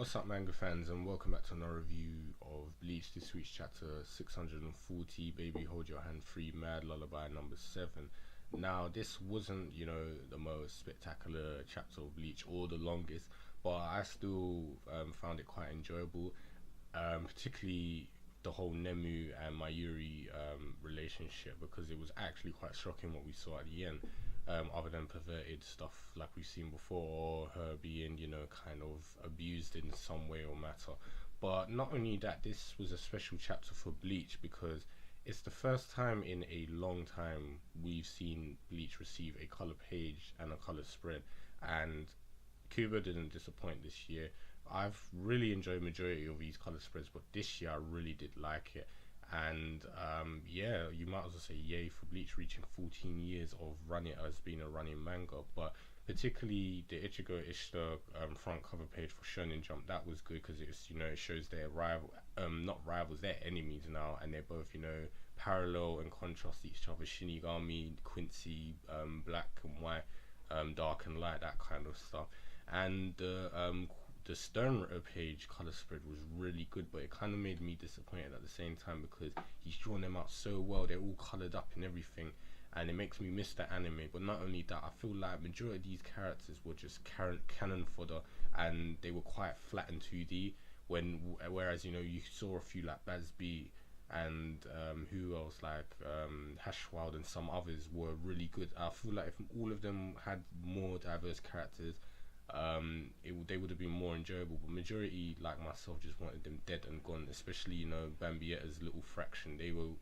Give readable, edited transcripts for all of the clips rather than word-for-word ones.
What's up, manga fans, and welcome back to another review of Bleach. This week's chapter 640, Baby Hold Your Hand Free, Mad Lullaby number 7. Now, this wasn't, the most spectacular chapter of Bleach or the longest, but I still found it quite enjoyable, particularly the whole Nemu and Mayuri relationship, because it was actually quite shocking what we saw at the end. Other than perverted stuff like we've seen before, or her being, kind of abused in some way or matter. But not only that, this was a special chapter for Bleach because it's the first time in a long time we've seen Bleach receive a color page and a color spread, and Kubo didn't disappoint this year. I've really enjoyed majority of these color spreads, but this year I really did like it. And yeah, you might as well say yay for Bleach reaching 14 years of running as being a running manga. But particularly the Ichigo Ishida front cover page for Shonen Jump, that was good because it's it shows their rival, not rivals, they're enemies now, and they're both parallel and contrast each other. Shinigami, Quincy, black and white, dark and light, that kind of stuff. And the Sternritter page color spread was really good, but it kind of made me disappointed at the same time because he's drawn them out so well. They're all colored up and everything, and it makes me miss the anime. But not only that, I feel like majority of these characters were just cannon fodder, and they were quite flat and 2D. Whereas you saw a few like Bazby and who else, like Hashwild and some others were really good. I feel like if all of them had more diverse characters, they would have been more enjoyable. But majority, like myself, just wanted them dead and gone, especially Bambietta's little fraction. They were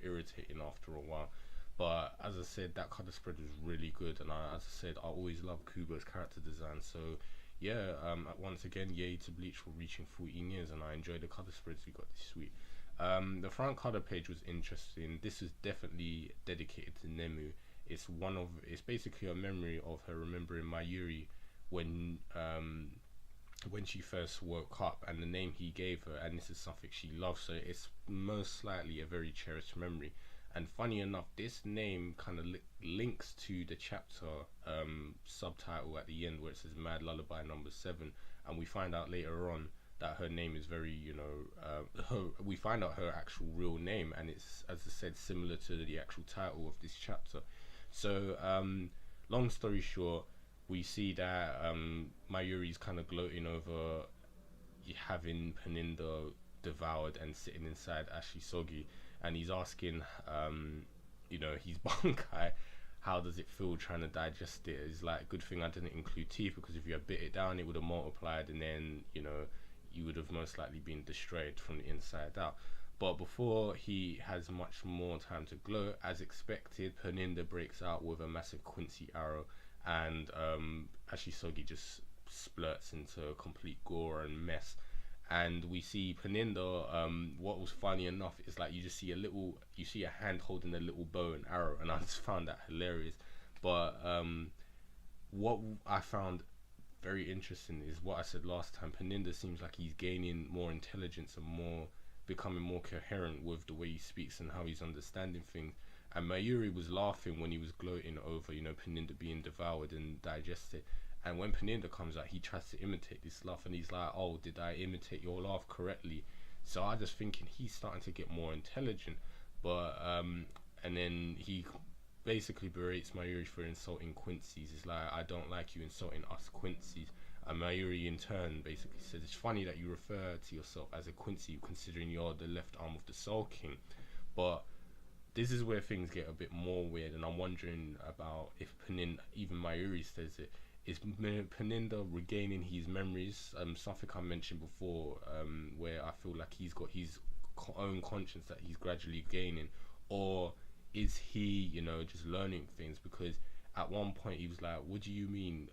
irritating after a while. But as I said, that color spread was really good, and as I said, I always love Kubo's character design. So yeah, once again, yay to Bleach for reaching 14 years, and I enjoyed the color spreads we got this week. The front cover page was interesting. This is definitely dedicated to Nemu. It's basically a memory of her remembering Mayuri when she first woke up, and the name he gave her, and this is something she loves, so it's most likely a very cherished memory. And funny enough, this name kind of links to the chapter subtitle at the end where it says Mad Lullaby number 7, and we find out later on that her name is very we find out her actual real name, and it's, as I said, similar to the actual title of this chapter. So long story short, we see that Mayuri's kind of gloating over having Pernida devoured and sitting inside Ashisogi, and he's asking, he's Bankai, how does it feel trying to digest it? It's like, good thing I didn't include teeth, because if you had bit it down, it would have multiplied, and then, you would have most likely been destroyed from the inside out. But before he has much more time to gloat, as expected, Pernida breaks out with a massive Quincy arrow, and Ashisogi just splurts into a complete gore and mess. And we see Pernida, what was funny enough is like you see a hand holding a little bow and arrow, and I just found that hilarious. But what I found very interesting is what I said last time. Pernida seems like he's gaining more intelligence and becoming more coherent with the way he speaks and how he's understanding things. And Mayuri was laughing when he was gloating over, Pernida being devoured and digested. And when Pernida comes out, he tries to imitate this laugh, and he's like, "Oh, did I imitate your laugh correctly?" So I just thinking he's starting to get more intelligent. But and then he basically berates Mayuri for insulting Quincy's. It's like, "I don't like you insulting us Quincy's." And Mayuri in turn basically says, "It's funny that you refer to yourself as a Quincy, considering you're the left arm of the Soul King." But this is where things get a bit more weird, and I'm wondering about if even Mayuri says it, is Pernida regaining his memories? Something I mentioned before, where I feel like he's got his own conscience that he's gradually gaining, or is he, just learning things? Because at one point he was like, "What do you mean?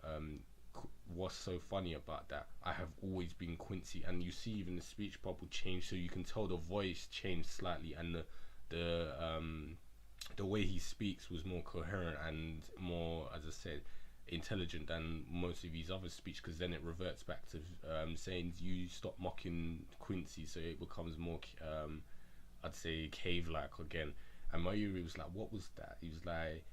What's so funny about that? I have always been Quincy." And you see even the speech bubble change, so you can tell the voice changed slightly, and the way he speaks was more coherent and more, as I said, intelligent than most of his other speech, because then it reverts back to saying, "You stop mocking Quincy," so it becomes more I'd say cave-like again. And Mayuri was like, "What was that?" He was like,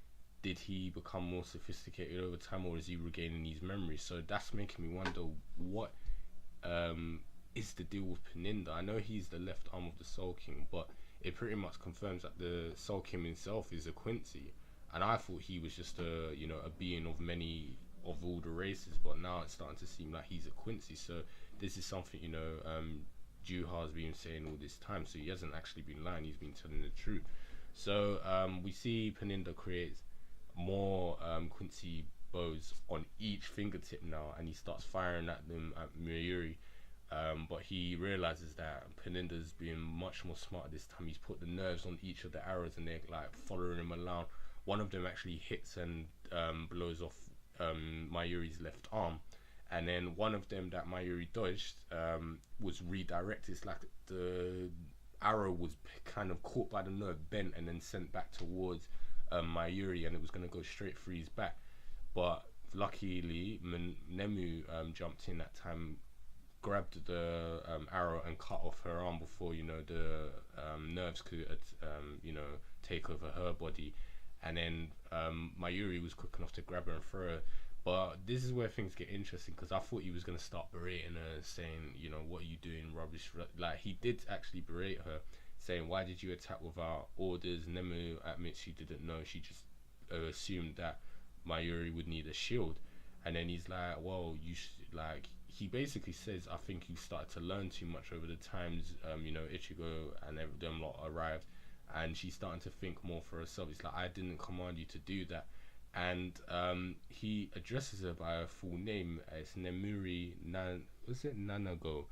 did he become more sophisticated over time, or is he regaining these memories? So that's making me wonder what is the deal with Pernida. I know he's the left arm of the Soul King, but it pretty much confirms that the Soul King himself is a Quincy. And I thought he was just a, you know, a being of many, of all the races, but now it's starting to seem like he's a Quincy. So this is something, you know, Juha's been saying all this time, so he hasn't actually been lying, he's been telling the truth. So we see Pernida creates more Quincy bows on each fingertip now, and he starts firing at them at Mayuri. But he realizes that Pernida's being much more smart this time. He's put the nerves on each of the arrows, and they're like following him around. One of them actually hits and blows off Mayuri's left arm, and then one of them that Mayuri dodged was redirected. It's like the arrow was kind of caught by the nerve, bent, and then sent back towards Mayuri, and it was going to go straight through his back. But luckily, Nemu jumped in that time, grabbed the arrow and cut off her arm before, you know, the nerves could you know, take over her body. And then Mayuri was quick enough to grab her and throw her. But this is where things get interesting, because I thought he was going to start berating her, saying, you know, what are you doing, rubbish. Like, he did actually berate her, saying, why did you attack without orders? Nemu admits she didn't know. She just assumed that Mayuri would need a shield. And then he's like, well, you like, he basically says, I think you started to learn too much over the times, you know, Ichigo and them lot arrived, and she's starting to think more for herself. It's like, I didn't command you to do that. And he addresses her by her full name. It's Nemuri Nanagou,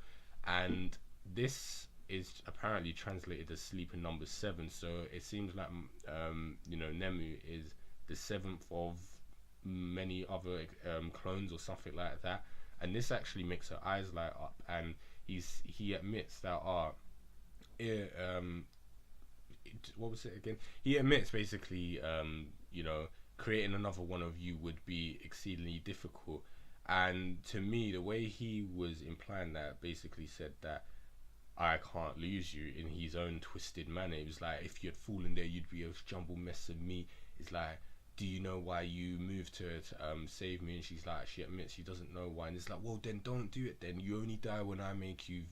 and this is apparently translated as sleeping number 7. So it seems like you know, Nemu is the 7th of many other clones or something like that. And this actually makes her eyes light up, and he admits that what was it again? He admits basically, you know, creating another one of you would be exceedingly difficult. And to me, the way he was implying that, basically said that I can't lose you in his own twisted manner. It was like, if you had fallen there, you'd be a jumbled mess of me. It's like, do you know why you moved to save me? And she's like, she admits she doesn't know why. And it's like, well, then don't do it then. You only die when I make you,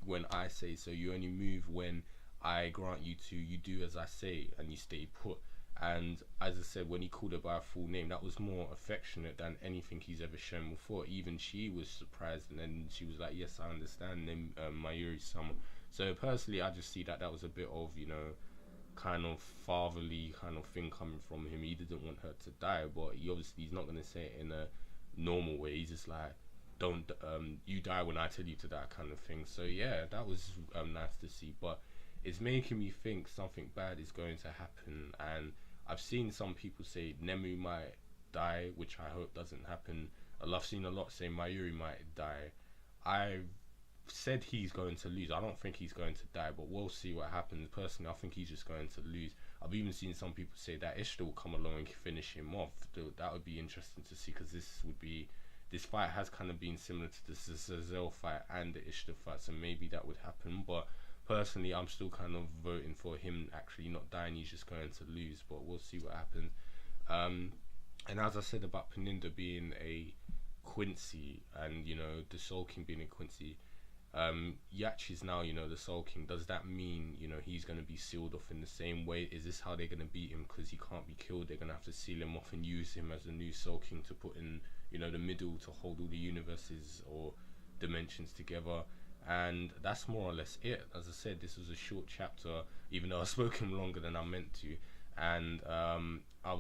when I say so. You only move when I grant you to. You do as I say, and you stay put. And as I said, when he called her by her full name, that was more affectionate than anything he's ever shown before. Even she was surprised, and then she was like, yes, I understand. And then Mayuri-sama. So personally, I just see that was a bit of, you know, kind of fatherly kind of thing coming from him. He didn't want her to die, but he's not going to say it in a normal way. He's just like, don't you die when I tell you to die, kind of thing. So yeah, that was nice to see, but it's making me think something bad is going to happen. And I've seen some people say Nemu might die, which I hope doesn't happen. I've seen a lot say Mayuri might die. I've said he's going to lose. I don't think he's going to die, but we'll see what happens. Personally, I think he's just going to lose. I've even seen some people say that Ishtar will come along and finish him off. That would be interesting to see, because this fight has kind of been similar to the Zazel fight and the Ishtar fight, so maybe that would happen. But personally, I'm still kind of voting for him actually not dying. He's just going to lose, but we'll see what happens. And as I said about Pernida being a Quincy, and, you know, the Soul King being a Quincy, Yachi is now, you know, the Soul King. Does that mean, you know, he's going to be sealed off in the same way? Is this how they're going to beat him? Because he can't be killed. They're going to have to seal him off and use him as the new Soul King to put in, you know, the middle to hold all the universes or dimensions together. And that's more or less it. As I said, this was a short chapter, even though I spoke him longer than I meant to. And I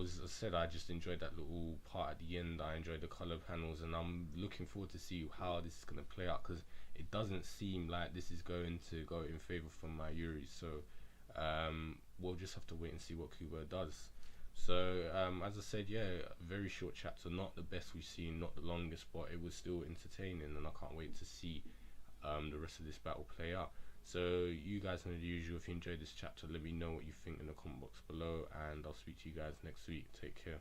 just enjoyed that little part at the end. I enjoyed the color panels, and I'm looking forward to see how this is going to play out, because it doesn't seem like this is going to go in favor for Mayuri. So we'll just have to wait and see what Kubo does. So as I said, yeah, very short chapter, not the best we've seen, not the longest, but it was still entertaining, and I can't wait to see the rest of this battle play out. So you guys know the usual. If you enjoyed this chapter, let me know what you think in the comment box below, and I'll speak to you guys next week. Take care.